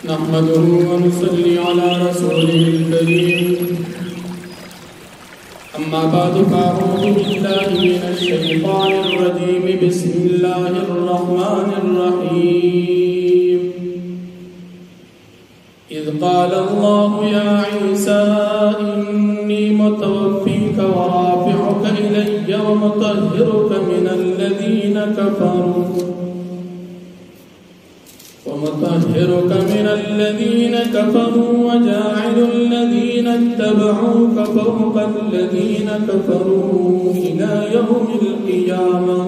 نحمده ونصلي على رسوله الكريم أما بعد فأعوذ بالله من الشيطان الرجيم بسم الله الرحمن الرحيم إذ قال الله يا عيسى إني متوفيك ورافعك إلي ومطهرك من الذين كفروا وجاعل الذين اتبعوك فوق الذين كفروا إلى يوم القيامة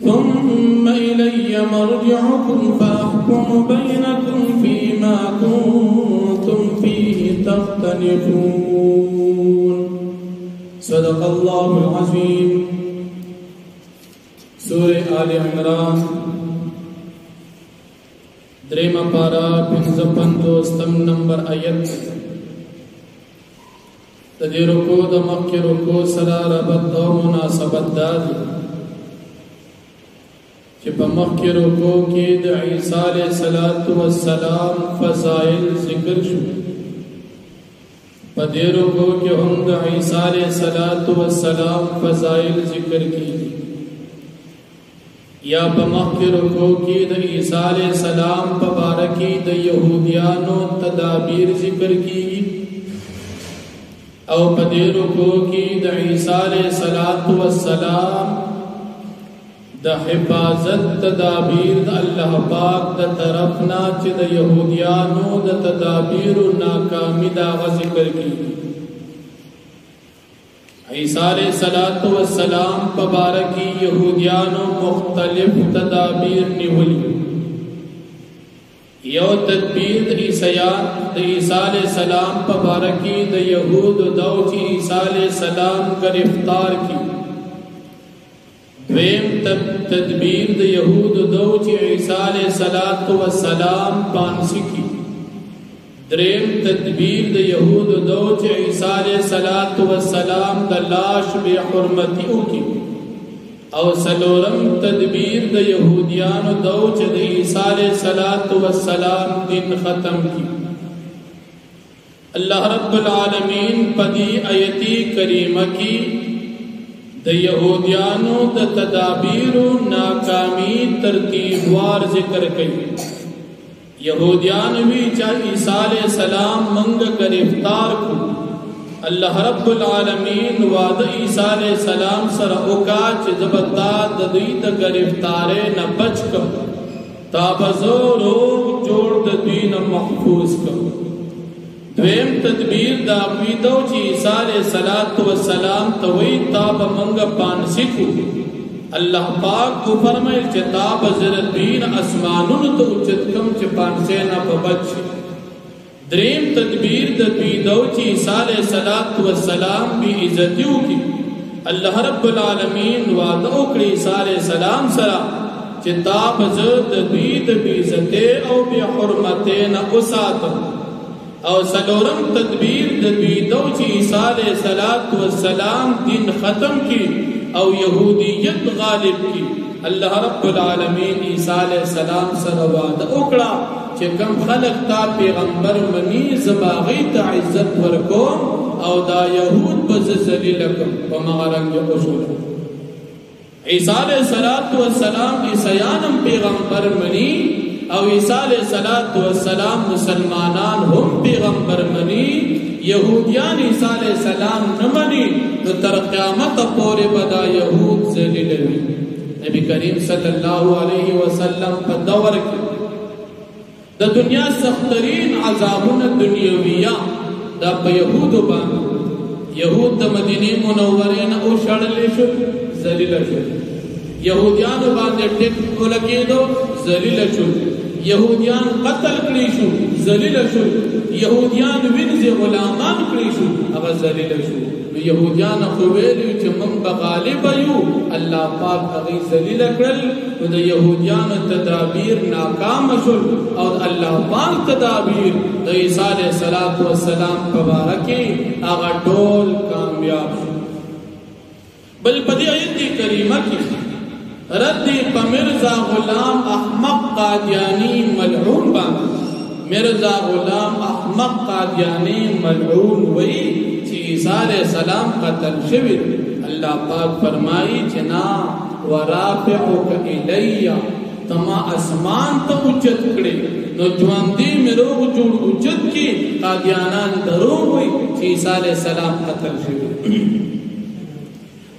ثم إلي مرجعكم فأحكم بينكم فيما كنتم فيه تختلفون صدق الله العظيم. سورة آل عمران دريما پارا 55 نمبر آیت تدی رکو دا مکی رکو سرا ربط او مناسبت دادی چی پا مکی رکو کی دا عیسیٰ علیہ السلام فضائل ذکر شو پا دی رکو کی ہم دا عیسیٰ علیہ السلام فضائل ذکر کی یا پا مخی رکو کی دا عیسیٰ علیہ السلام پا بارکی دا یہودیانو تدابیر ذکر کی او پا دی رکو کی دا عیسیٰ علیہ السلام دا حفاظت تدابیر دا اللہ پاک دا طرفنا چی دا یہودیانو دا تدابیر و ناکامی دا ذکر کی عیسیٰ علیہ السلام پبارکی یہودیانو مختلف تدابیر نیولی یو تدبیر دا عیسیٰ علیہ السلام پبارکی دا یہود دو چی عیسیٰ علیہ السلام گرفتار کی دویم تدبیر دا یہود دو چی عیسیٰ علیہ السلام پانسی کی دریم تدبیر دا یہود دو چی عیسیٰ علیہ السلام دا لاش بے حرمتیوں کی او سلورم تدبیر دا یہودیان دو چی دا عیسیٰ علیہ السلام دن ختم کی. اللہ رب العالمین پدی آیتی کریمہ کی دا یہودیانو دا تدابیر ناکامی ترتیبوار ذکر کئی. یہودیانوی چاہ عیسیٰ علیہ السلام منگ گرفتار کو اللہ رب العالمین وعد عیسیٰ علیہ السلام سر اوکا چی زبتا ددوی دا گرفتارے نہ بچ کر تابزو روگ جوڑ ددوی نہ محفوظ کر. دویم تدبیر دا اقویدو چی عیسیٰ علیہ السلام توی تاب منگ پانسی کو اللہ پاک کو فرمائل چی تاب زردین اسمانون تو اچت کم چی پانسینا پا بچ. دریم تدبیر ددوی دو چی عیسیٰ علیہ السلام بھی عزتیوں کی اللہ رب العالمین وعدو کری عیسیٰ علیہ السلام سرا چی تاب زردوی دبی عزتے او بی حرمتین اساتا. او سلورم تدبیر ددوی دو چی عیسیٰ علیہ السلام دن ختم کی او یہودیت غالب کی اللہ رب العالمین عیسیٰ علیہ السلام سرواد اکڑا چی کم خلق تا پیغمبر منی زباغی تا عزت ورکو او دا یہود بززلی لکم ومغرنگ اصول. عیسیٰ علیہ السلام عیسیانم پیغمبر منی او عیسیٰ علیہ السلام مسلمانان ہم پیغمبر منی یہودیان عیسیٰ علیہ السلام نمانی تو تر قیامت پورے بدا یہود ذلیل ہوئی. نبی کریم صلی اللہ علیہ وسلم پر دور کی دا دنیا سخترین عذابون دنیاویہ دا پا یہود بان یہود دا مدینی منورین او شڑلے شو ذلیل شو یہودیان باندے ٹک کو لگی دو ذلیل شو یہودیان قتل کری شو ذلیل شو یہودیان ونز غلامان کری شو اگر ذلیل شو. یہودیان خویلیو چی من بغالب ایو اللہ پاک اغی ذلیل کرل و دا یہودیان تدابیر ناکام شل اور اللہ پاک تدابیر دا عیسیٰ علیہ السلام پبارکی اگر ڈول کامیاب شو. بل پدی آیتی کریمہ کی ردی پا مرزا غلام احمق قادیانی ملعون بان مرزا غلام احمق قادیانی ملعون وی چې عیسی علیہ السلام قتل شوی اللہ پاک فرمائی چنا ورافعک الی تما اسمان ته اوچت کړي نو ژوندې مروغ جوړ اوچت کی قادیانان دروغ وي چې عیسی علیہ السلام قتل شوی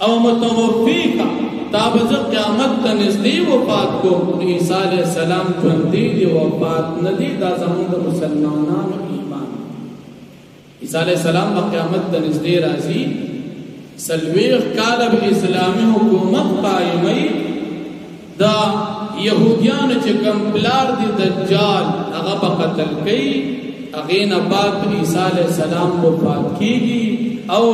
او متوفیکا تابز قیامت ته نږدې وفات کو عیسی علیہ السلام ژوندې دی وفات ندی دا زموږ د مسلمانانو ایمان عیسی علیہ السلام قیامت ته نږدې راځي سلویخ کال اسلامی حکومت قائمی دا یهودیان چې کوم پلار دی دجال هغه په قتل کوي هغه نه بعد عیسی علیہ السلام وفات کیږي او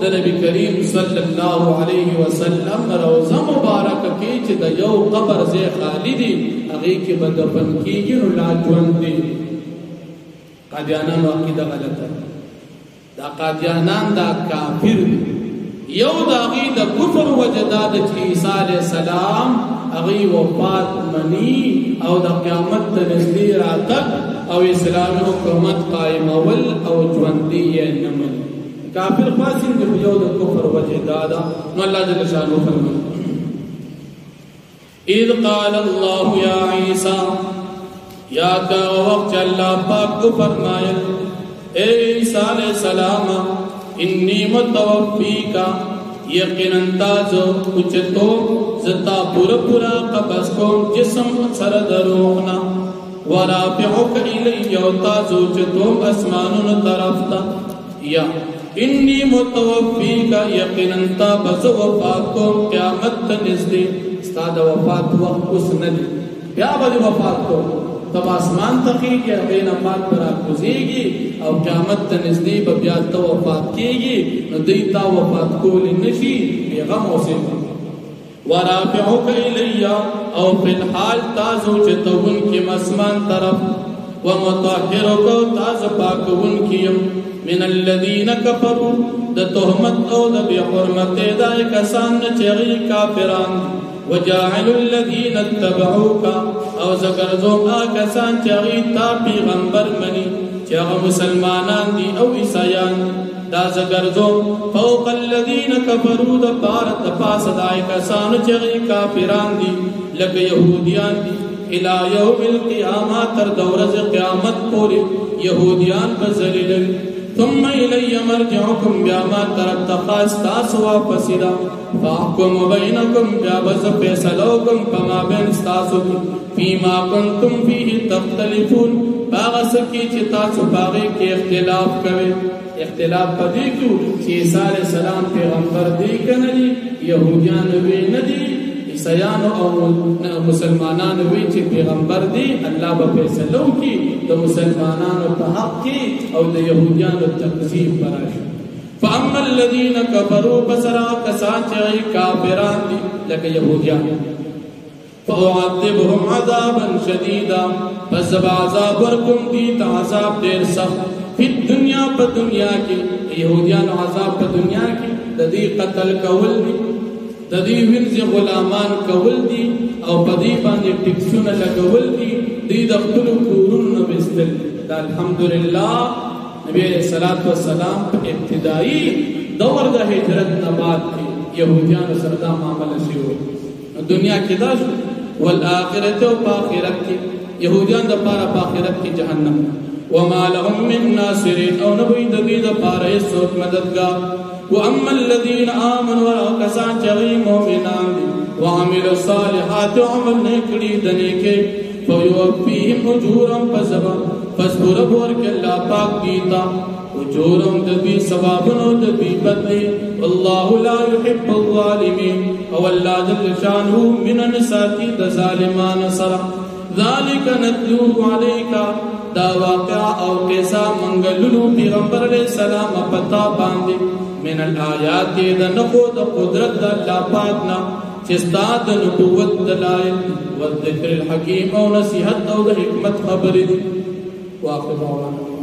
د نبی کریم صلی الله علیه وسلم روزه مبارکه کې چې د یو قبر ځای خالی دی هغه کې به دفن کیږي نو لا ژوند دی قادیانانو عقیده غلطه دا قادیانان دا کافر دی یو دا غي د کفر وجداد چې عیسی علیہ السلام هغه وفات منی او د قیامت ته نږدې راتګ او اسلامي حکومت قائمول او ژوندۍ یې نه مني کافر خاصین د یو د کفر وجداد نو الله جل شانه فرمایي اذ قال الله یا عیسی یا کا وقت الله پاک فرمایل اے عیسی علیہ السلام انی متوفیکا یقینا تاسو اوچتو زتا پورا قبض کو جسم سر دروغنا ورافعک الی او تاسو اوچتو اسمانون طرف تا یا انی متوفیکا یقینا تاسو وفات کو قیامت نزدې استاد وفات وخت اوس نه دی بیا به وفات کو تب آسمان تخیږي هغه نه پات پر کوزيږي او قیامت ته نږدې به بیا ته وفات کیږي نو دوی تا وفات کول نشي پیغام اوسه ورافعک الی او فی الحال تاسو چې توون کې مسمان طرف ومطهرک تاسو پاکون کیم من الذين كفروا د تهمت او د بی حرمت دای کسان چې غی کافران وجاعل الذين اتبعوك او زګرزو کسان چې غی تا پیغمبر منی چې هغه مسلمانان دي او عیسایان دا زګرزو فوق الذين كفروا د بارت پاس دای کسان چې غی کافران دي لکه يهوديان دي الى يوم القيامه تر دورز قیامت پورې يهوديان بذلیل ثم إلي مرجعكم بما ترتقى استاسوا فسدا فاحكم بينكم بابز فيصلوكم فما بين استاسوا فيما كنتم فيه تختلفون باغسكي چتاسو باغي کې اختلاف کوي اختلاف پدې کو چې عیسی علیہ السلام پیغمبر دی کنه يهوديان وی نه دي عیسایان او مسلمانان وی چې پیغمبر دی الله به فیصلو کی د مسلمانانو په حق کې او د يهوديانو تکذیب براشي فاما الذين كفروا بسرا کسان چې کافران دي لکه يهوديان فاعذبهم عذابا شديدا فسب عذاب ورکم دي عذاب ډیر سخت په دنیا په دنیا کې يهوديان عذاب په دنیا کې د دې قتل کول دي د دې وینځ غلامان کول دي او په دې باندې ټیکسونه لګول دي د خپل کورونو بستل دا الحمدلله نبی علیہ الصلوۃ والسلام په ابتدایي دور د هجرت نه بعد يهوديان سره دا معاملې شوه دنیا کې دا والآخرت او آخرت کې يهوديان د پاره په آخرت کې جهنم وما لهم من ناصرين او نبي د دې د پاره هیڅ مددگار واما الذين امنوا وكسان چغي مؤمنان وعملوا الصالحات وعمل نکړي د نیکه فيوفيهم اجورهم فصبر ورک الله پاک دیتا اجورهم د دې ثوابونو د دې بدله والله لا يحب الظالمين او الله جل شانه من النساتی د ظالمان سره ذلك نتلو عليك دا واقع او قصه منګلو پیغمبر علیہ السلام پتا باندې من الآیات د نقو د قدرت د الله پاک نا چې ستاد نبوت دلایل او ذکر الحکیم او نصیحت او د حکمت خبرې واقع